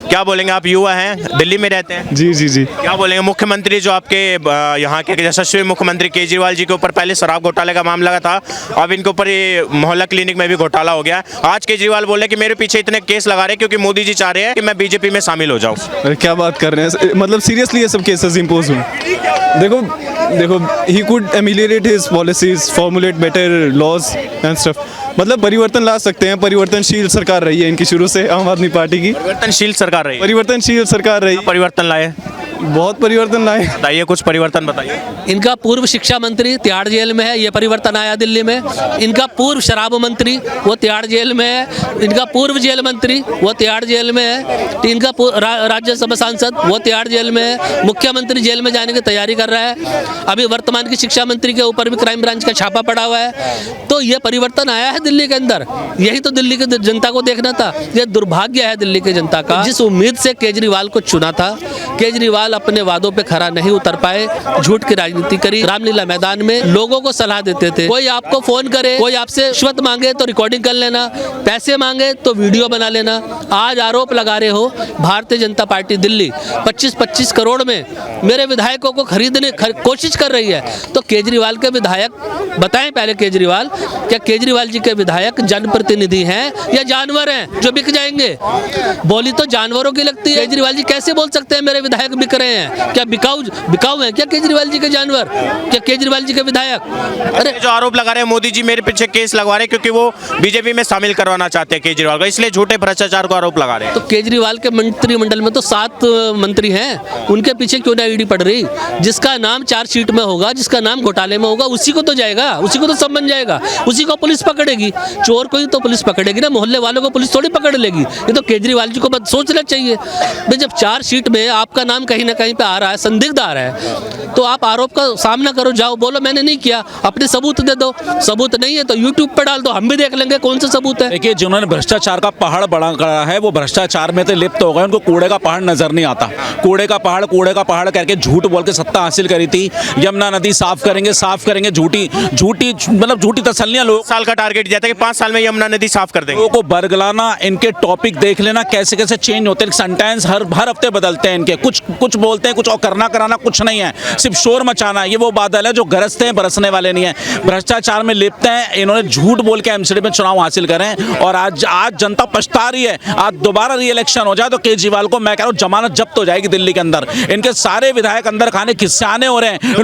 क्या बोलेंगे, आप युवा हैं, दिल्ली में रहते हैं, जी जी जी। क्या बोलेंगे मुख्यमंत्री जो आपके यहाँ के यशस्वी मुख्यमंत्री केजरीवाल जी के ऊपर पहले शराब घोटाले का मामला था, अब इनके ऊपर ये मोहल्ला क्लिनिक में भी घोटाला हो गया। आज केजरीवाल बोले कि मेरे पीछे इतने केस लगा रहे हैं क्योंकि मोदी जी चाह रहे हैं कि मैं बीजेपी में शामिल हो जाऊँ। अरे क्या बात कर रहे हैं, मतलब सीरियसली ये सब केसेस इम्पोज हुए। देखो देखो, he could ameliorate his policies, formulate better laws and stuff. मतलब परिवर्तन ला सकते हैं। परिवर्तनशील सरकार रही है इनकी शुरू से, आम आदमी पार्टी की परिवर्तनशील सरकार रही, परिवर्तनशील सरकार रही। परिवर्तन लाए, बहुत परिवर्तन लाए। बताइए कुछ परिवर्तन बताइए। इनका पूर्व शिक्षा मंत्री तिहाड़ जेल में है, ये परिवर्तन आया दिल्ली में। इनका पूर्व शराब मंत्री वो तिहाड़ जेल में है। इनका पूर्व जेल मंत्री वो तिहाड़ जेल में है। इनका राज्यसभा सांसद वो तिहाड़ जेल में है। मुख्यमंत्री जेल में जाने की तैयारी कर रहा है। अभी वर्तमान की शिक्षा मंत्री के ऊपर भी क्राइम ब्रांच का छापा पड़ा हुआ है। तो ये परिवर्तन आया है दिल्ली के अंदर। यही तो दिल्ली की जनता को देखना था। ये दुर्भाग्य है दिल्ली की जनता का, जिस उम्मीद से केजरीवाल को चुना था। केजरीवाल अपने वादों पे खरा नहीं उतर पाए, झूठ की राजनीति करी। रामलीला मैदान में लोगों को सलाह देते थे, कोई आपको फोन करे, कोई आपसे रिश्वत मांगे तो रिकॉर्डिंग कर लेना, पैसे मांगे तो वीडियो बना लेना। आज आरोप लगा रहे हो भारतीय जनता पार्टी दिल्ली 25-25 करोड़ में मेरे विधायकों को खरीदने कोशिश कर रही है। तो केजरीवाल के विधायक बताएं पहले, केजरीवाल क्या केजरीवाल जी के विधायक जनप्रतिनिधि हैं या जानवर हैं जो बिक जाएंगे? बोली तो जानवरों की लगती है। केजरीवाल जी कैसे बोल सकते हैं मेरे विधायक बिक रहे हैं? क्या बिकाऊ हैं क्या केजरीवाल जी के जानवर? क्या केजरीवाल जी के विधायक? अरे जो आरोप लगा रहे हैं मोदी जी मेरे पीछे केस लगवा रहे हैं क्योंकि वो बीजेपी में शामिल करवाना चाहते हैं केजरीवाल को, इसलिए झूठे भ्रष्टाचार को आरोप लगा रहे हैं। तो केजरीवाल के मंत्रिमंडल में तो 7 मंत्री हैं, उनके पीछे क्यों नहीं ईडी पड़ रही? जिसका नाम चार्जशीट में होगा, जिसका नाम घोटाले में होगा, उसी को तो जाएगा, उसी को तो सब बन जाएगा, उसी को पुलिस पकड़ेगी। चोर को ही तो पुलिस पकड़ेगी ना, मोहल्ले वालों को पुलिस थोड़ी पकड़ लेगी। ये तो केजरीवाल जी को बस सोचना चाहिए। भाई जब चार्जशीट में आपका नाम कहीं ना कहीं पे आ रहा है, संदिग्ध आ रहा है, तो आप आरोप का सामना करो, जाओ बोलो मैंने नहीं किया, अपने सबूत दे दो। सबूत नहीं है तो यूट्यूब पर डाल दो, हम भी देख लेंगे कौन सा सबूत है। देखिए, जिन्होंने भ्रष्टाचार का पहाड़ बड़ा करा है वो भ्रष्टाचार में तो लिप्त हो गए, उनको कूड़े का पहाड़ नजर नहीं आता। कूड़े का पहाड़ करके झूठ बोल के सत्ता हासिल करी थी। यमुना नदी साफ करेंगे, झूठी मतलब झूठी तसल्लियां। लोग साल का टारगेट दिया था कि 5 साल में यमुना नदी साफ कर देंगे। लोगों को बरगलाना, इनके टॉपिक देख लेना कैसे कैसे चेंज होते हैं। सेंटेंस हर हफ्ते बदलते हैं इनके, कुछ बोलते हैं, कुछ और करना कराना कुछ नहीं है, सिर्फ शोर मचाना। ये वो बादल है जो गरजते हैं, बरसने वाले नहीं है। भ्रष्टाचार में लिप्त हैं। इन्होंने झूठ बोल के एमसीडी में चुनाव हासिल करें और आज जनता पछता रही है। आज दोबारा री इलेक्शन हो जाए तो केजरीवाल को मैं कह रहा हूँ जमानत जब्त हो जाएगी दिल्ली के अंदर। इनके सारे विधायक अंदर खाने खिस्साने हो रहे हैं।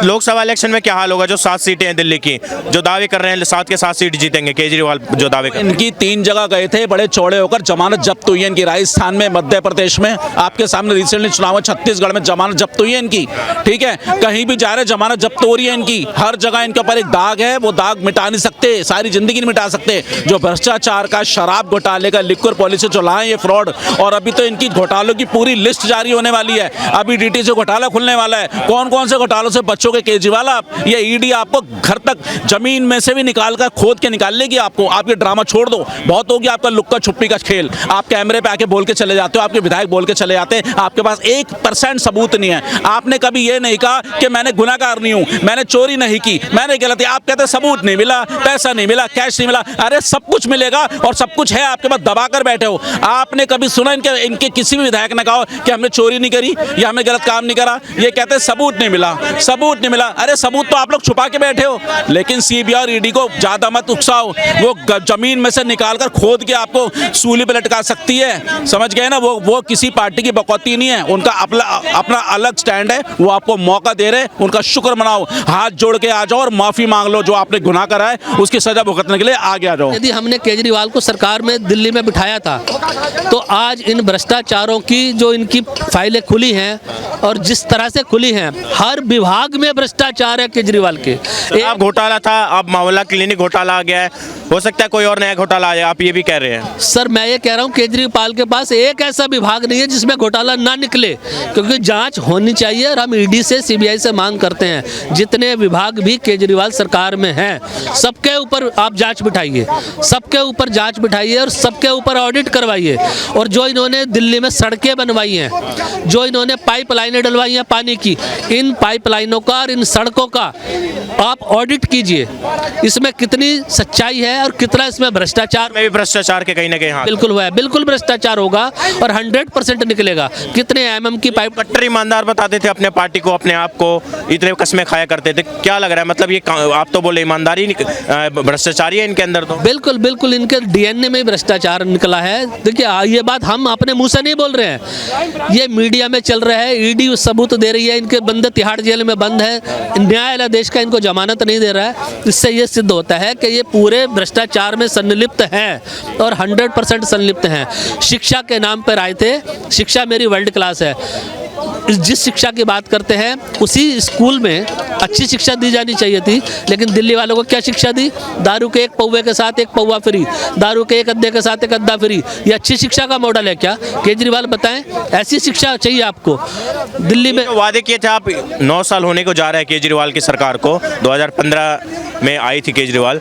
लोकसभा इलेक्शन में क्या हाल होगा? जो 7 सीटें हैं दिल्ली की, जो दावे कर रहे हैं 7 के 7 सीट जीतेंगे केजरीवाल, जो दावे कर रहे हैं। इनकी 3 जगह गए थे, बड़े चौड़े होकर जमानत जब्त हुई है इनकी। राजस्थान में, मध्य प्रदेश में, आपके सामने रिसेंटली चुनाव है, छत्तीसगढ़ में जमानत जब्त हुई है इनकी। ठीक है, कहीं भी जा रहे जमानत जब्त हो रही है इनकी। हर जगह इनके ऊपर एक दाग है, वो दाग मिटा नहीं सकते, सारी जिंदगी नहीं मिटा सकते। जो भ्रष्टाचार का, शराब घोटाले का, लिक्विड पॉलिसी जो लाए ये फ्रॉड, और अभी तो इनकी घोटालों की पूरी लिस्ट जारी होने वाली है। अभी डीटी से घोटाला खुलने वाला है। कौन कौन से घोटालों से बच्चोगे केजरीवाल आप? ये ईडी आपको घर तक जमीन में से भी निकाल कर खोद के निकाल लेगी आपको। आप ये ड्रामा छोड़ दो, बहुत हो गया आपका लुक्का छुप्पी का खेल। आप कैमरे पे आके बोल के चले जाते हो, आपके विधायक बोल के चले जाते हैं, आपके पास 1% सबूत नहीं है। आपने कभी ये नहीं कहा कि मैंने गुनाहगार नहीं हूं, मैंने चोरी नहीं की, मैंने गलती। आप कहते सबूत नहीं मिला, पैसा नहीं मिला, कैश नहीं मिला। अरे सब कुछ मिलेगा और सब कुछ है आपके पास, दबा कर बैठे हो। आपने कभी सुना इनके किसी भी विधायक ने कहा कि हमने चोरी नहीं करी या हमने गलत काम नहीं करा? ये कहते सबूत नहीं मिला, सबूत नहीं मिला। अरे सबूत तो आप लोग छुपा के बैठे हो। लेकिन सीबीआई और ईडी को ज्यादा मत उकसाओ, वो जमीन में से निकाल कर खोद के आपको सूली पे लटका सकती है। समझ गए ना? वो किसी पार्टी की बकौती नहीं है, उनका अपना अलग स्टैंड है। वो आपको मौका दे रहे, उनका शुक्र मनाओ, हाथ जोड़ के आ जाओ और माफी मांग लो। जो आपने गुनाह करा है उसकी सजा भुगतने के लिए आगे आ जाओ। यदि हमने केजरीवाल को सरकार में दिल्ली में बिठाया था तो आज इन भ्रष्टाचारों की जो इनकी फाइलें खुली हैं और जिस तरह से खुली हैं, हर विभाग में भ्रष्टाचार है केजरीवाल के। अब घोटाला था, अब मोहल्ला क्लिनिक घोटाला आ गया है, हो सकता है कोई और नया घोटाला आ जाए, आप ये भी कह रहे हैं? सर मैं ये कह रहा हूँ केजरीवाल के पास एक ऐसा विभाग नहीं है जिसमें घोटाला ना निकले। क्योंकि जांच होनी चाहिए और हम ईडी से सीबीआई से मांग करते हैं जितने विभाग भी केजरीवाल सरकार में हैं सबके ऊपर आप जांच बिठाइए, सबके ऊपर जांच बिठाइए और सबके ऊपर ऑडिट करवाइए। और जो इन्होंने दिल्ली में सड़कें बनवाई हैं, जो इन्होंने पाइपलाइनें डलवाई हैं पानी की, इन पाइपलाइनों का और इन सड़कों का आप ऑडिट कीजिए, इसमें कितनी सच्चाई है और कितना इसमें भ्रष्टाचार। में भी भ्रष्टाचार के कहीं ना कहीं हाथ बिल्कुल हुआ है, बिल्कुल भ्रष्टाचार होगा और 100% निकलेगा। कितने एमएम की पाइप। कट्टर ईमानदार बताते थे अपने पार्टी को, अपने आप को, इतने कस्में खाया करते थे। क्या लग रहा है मतलब ये आप तो बोले ईमानदारी भ्रष्टाचारी है इनके अंदर तो। बिल्कुल बिल्कुल इनके डीएनए में भ्रष्टाचार निकला है। देखिए ये बात हम अपने मुंह से नहीं बोल रहे हैं, ये मीडिया में चल रहा है, ईडी सबूत दे रही है, इनके बंदे तिहाड़ जेल में बंद है, न्यायालय देश का इनको जमानत नहीं दे रहा है। इससे ये सिद्ध होता है कि ये पूरे भ्रष्टाचार में संलिप्त हैं और 100% संलिप्त हैं। शिक्षा के नाम पर आए थे, शिक्षा मेरी वर्ल्ड क्लास है, जिस शिक्षा की बात करते हैं उसी स्कूल में अच्छी शिक्षा दी जानी चाहिए थी, लेकिन दिल्ली वालों को क्या शिक्षा दी? दारू के एक पौवे के साथ एक पौवा फ्री, दारू के एक अद्दे के साथ एक अद्दा फ्री। ये अच्छी शिक्षा का मॉडल है क्या? केजरीवाल बताएं, ऐसी शिक्षा चाहिए आपको दिल्ली में? वादे किए थे आप, 9 साल होने को जा रहा है केजरीवाल की सरकार को, 2015 में आई थी केजरीवाल।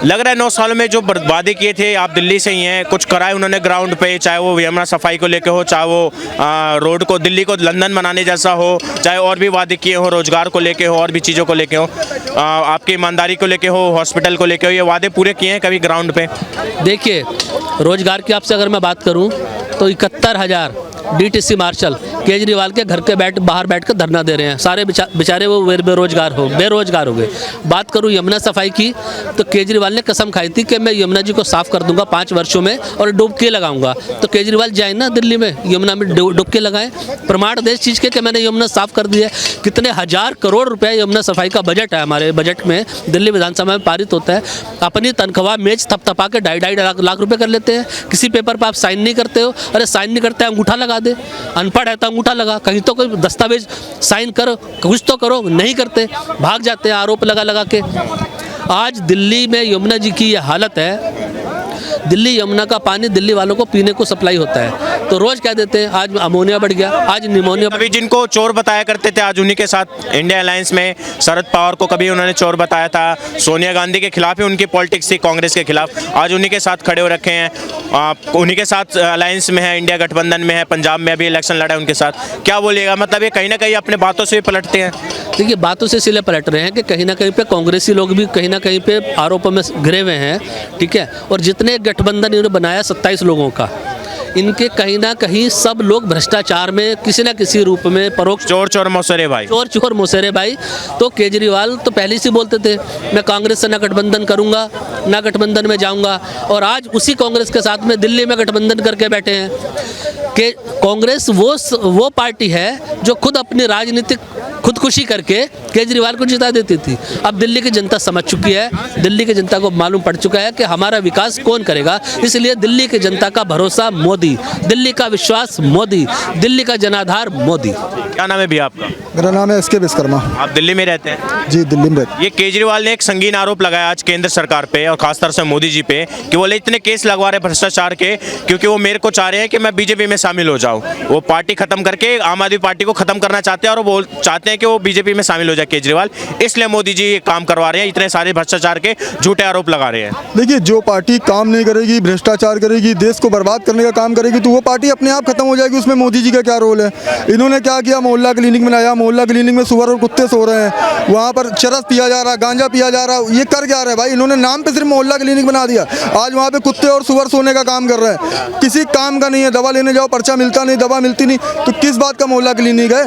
लग रहा है 9 सालों में जो वादे किए थे, आप दिल्ली से ही हैं, कुछ कराए उन्होंने ग्राउंड पे, चाहे वो यमुना सफाई को लेके हो, चाहे वो रोड को, दिल्ली को लंदन बनाने जैसा हो, चाहे और भी वादे किए हो, रोजगार को लेके हो, और भी चीज़ों को लेके हो, आपकी ईमानदारी को लेके हो, हॉस्पिटल को लेके हो, ये वादे पूरे किए हैं कभी ग्राउंड पे? देखिए रोजगार की आपसे अगर मैं बात करूं तो 71,000 डीटीसी मार्शल केजरीवाल के घर के बाहर बैठ कर धरना दे रहे हैं, सारे बेचारे वो बेरोजगार हो गए। बात करूं यमुना सफाई की तो केजरीवाल ने कसम खाई थी कि मैं यमुना जी को साफ कर दूंगा 5 वर्षों में और डुबकी लगाऊंगा। तो केजरीवाल जाए ना दिल्ली में, यमुना में डुबकी लगाएं, प्रमाण दे इस चीज़ के कि मैंने यमुना साफ कर दिया है। कितने हजार करोड़ रुपए यमुना सफाई का बजट है, हमारे बजट में दिल्ली विधानसभा में पारित होता है। अपनी तनख्वाह मेज थपथपा के 2.5 लाख रुपए कर लेते हैं, किसी पेपर पर आप साइन नहीं करते हो, अरे साइन नहीं करते अंगूठा लगा दे, अनपढ़ है तो अंगूठा लगा, कहीं तो कोई दस्तावेज साइन करो, कुछ तो करो, नहीं करते, भाग जाते हैं आरोप लगा के। आज दिल्ली में यमुना जी की ये हालत है, दिल्ली यमुना का पानी दिल्ली वालों को पीने को सप्लाई होता है, तो रोज क्या देते हैं, आज अमोनिया बढ़ गया, आज निमोनिया। अभी जिनको चोर बताया करते थे आज उन्हीं के साथ इंडिया अलायंस में, शरद पवार को कभी उन्होंने चोर बताया था, सोनिया गांधी के खिलाफ ही उनकी पॉलिटिक्स थी, कांग्रेस के खिलाफ, आज उन्हीं के साथ खड़े हो रखे हैं, उन्हीं के साथ अलायंस में है, इंडिया गठबंधन में है, पंजाब में अभी इलेक्शन लड़ा है उनके साथ। क्या बोलिएगा, मतलब ये कहीं ना कहीं अपने बातों से भी पलटते हैं? देखिए बातों से इसलिए पलट रहे हैं कि कहीं ना कहीं पे कांग्रेसी लोग भी कहीं ना कहीं पे आरोपों में घिरे हुए हैं, ठीक है। और जितने गठबंधन इन्होंने बनाया 27 लोगों का, इनके कहीं ना कहीं सब लोग भ्रष्टाचार में किसी न किसी रूप में परोक्ष। चोर मौसेरे भाई, चोर मौसेरे भाई। तो केजरीवाल तो पहले से बोलते थे मैं कांग्रेस से ना गठबंधन करूंगा, ना गठबंधन में जाऊंगा, और आज उसी कांग्रेस के साथ में दिल्ली में गठबंधन करके बैठे हैं। कि कांग्रेस वो पार्टी है जो खुद अपनी राजनीतिक खुदकुशी करके केजरीवाल को जिता देती थी। अब दिल्ली की जनता समझ चुकी है, दिल्ली की जनता को मालूम पड़ चुका है कि हमारा विकास कौन करेगा, इसलिए दिल्ली की जनता का भरोसा मोदी, दिल्ली का विश्वास मोदी, दिल्ली का जनाधार मोदी। क्या नाम है भैया आपका? मेरा नाम है एस के विश्वकर्मा। आप दिल्ली में रहते हैं? जी दिल्ली में रहते। ये केजरीवाल ने एक संगीन आरोप लगाया आज केंद्र सरकार पे और खासतौर से मोदी जी पे कि वो इतने केस लगवा रहे भ्रष्टाचार के क्योंकि वो मेरे को चाह रहे हैं कि मैं बीजेपी में शामिल हो जाऊं। वो पार्टी खत्म करके आम आदमी पार्टी को खत्म करना चाहते हैं और वो चाहते हैं कि वो बीजेपी में शामिल हो जाए केजरीवाल, इसलिए मोदी जी ये काम करवा रहे हैं, इतने सारे भ्रष्टाचार के झूठे आरोप लगा रहे हैं। देखिए जो पार्टी काम नहीं करेगी, भ्रष्टाचार करेगी, देश को बर्बाद करने का काम करेगी, तो वो पार्टी अपने आप खत्म हो जाएगी। उसमें मोदी जी का क्या रोल है? इन्होंने क्या किया, मोहल्ला क्लिनिक बनाया, मोहल्ला क्लिनिक में सुअर और कुत्ते सो रहे हैं, वहाँ पर चरस पिया जा रहा है, गांजा पिया जा रहा है। ये कर क्या रहा है भाई? इन्होंने नाम पे सिर्फ मोहल्ला क्लिनिक बना दिया, आज वहाँ पे कुत्ते और सुअर सोने का काम कर रहे हैं, किसी काम का नहीं है। दवा लेने जाओ पर्चा मिलता नहीं, दवा मिलती नहीं, तो किस बात का मोहल्ला क्लिनिक है?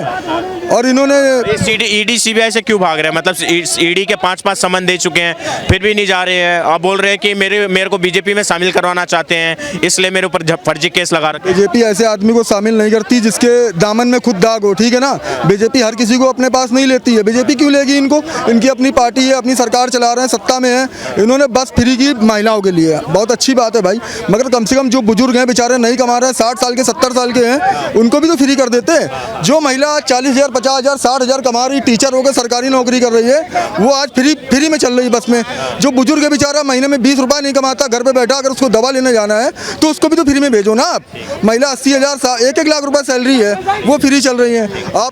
और इन्होंने ईडी सीबीआई से क्यों भाग रहे हैं? मतलब ईडी के 5 समन दे चुके हैं, फिर भी नहीं जा रहे हैं। आप बोल रहे हैं कि मेरे को बीजेपी में शामिल करवाना चाहते हैं, इसलिए मेरे ऊपर फर्जी केस लगा रखे। बीजेपी ऐसे आदमी को शामिल नहीं करती जिसके दामन में खुद दाग हो, ठीक है ना। बीजेपी हर किसी को अपने पास नहीं लेती है। बीजेपी क्यों लेगी इनको? इनकी अपनी पार्टी है, अपनी सरकार चला रहे हैं, सत्ता में है। इन्होंने बस फ्री की महिलाओं के लिए, बहुत अच्छी बात है भाई, मगर कम से कम जो बुजुर्ग हैं बेचारे नहीं कमा रहे हैं, 60 साल के 70 साल के हैं, उनको भी तो फ्री कर देते। जो महिला 40,000 50,000 60,000 कमा रही, टीचर होकर सरकारी नौकरी कर रही है, वो आज फ्री में चल रही बस में। जो बुजुर्ग है बेचारा महीने में 20 रुपये नहीं कमाता, घर पे बैठा, अगर उसको दवा लेने जाना है तो उसको भी तो फ्री में भेजो ना। ना आप। महिला 80,000 1-1 लाख रुपए सैलरी है, वो फ्री चल रही हैं आप।